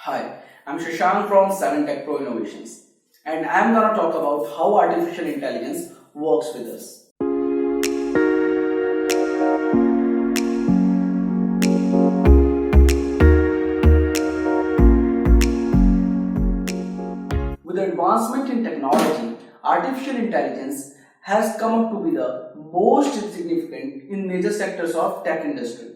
Hi, I'm Shashank from 7 Tech Pro Innovations, and I'm gonna talk about how artificial intelligence works with us. With the advancement in technology, artificial intelligence has come up to be the most significant in major sectors of tech industry.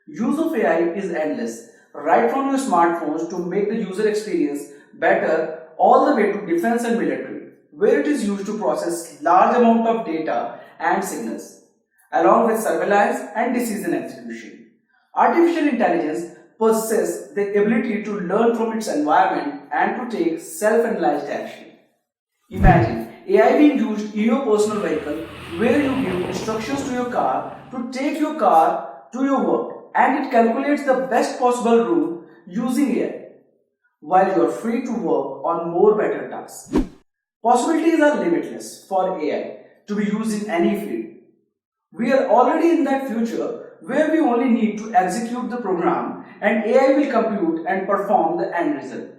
Use of AI is endless, right from your smartphones to make the user experience better all the way to defense and military, where it is used to process large amount of data and signals, along with surveillance and decision execution. Artificial intelligence possesses the ability to learn from its environment and to take self-analyzed action. Imagine AI being used in your personal vehicle where you give instructions to your car to take your car to your work and it calculates the best possible route using AI while you are free to work on more better tasks. Possibilities are limitless for AI to be used in any field. We are already in that future where we only need to execute the program and AI will compute and perform the end result.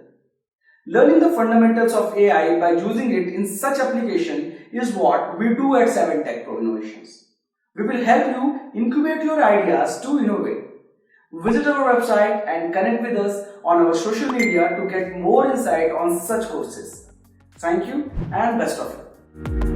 Learning the fundamentals of AI by using it in such application is what we do at 7 Tech Pro Innovations. We will help you incubate your ideas to innovate. Visit our website and connect with us on our social media to get more insight on such courses. Thank you and best of luck.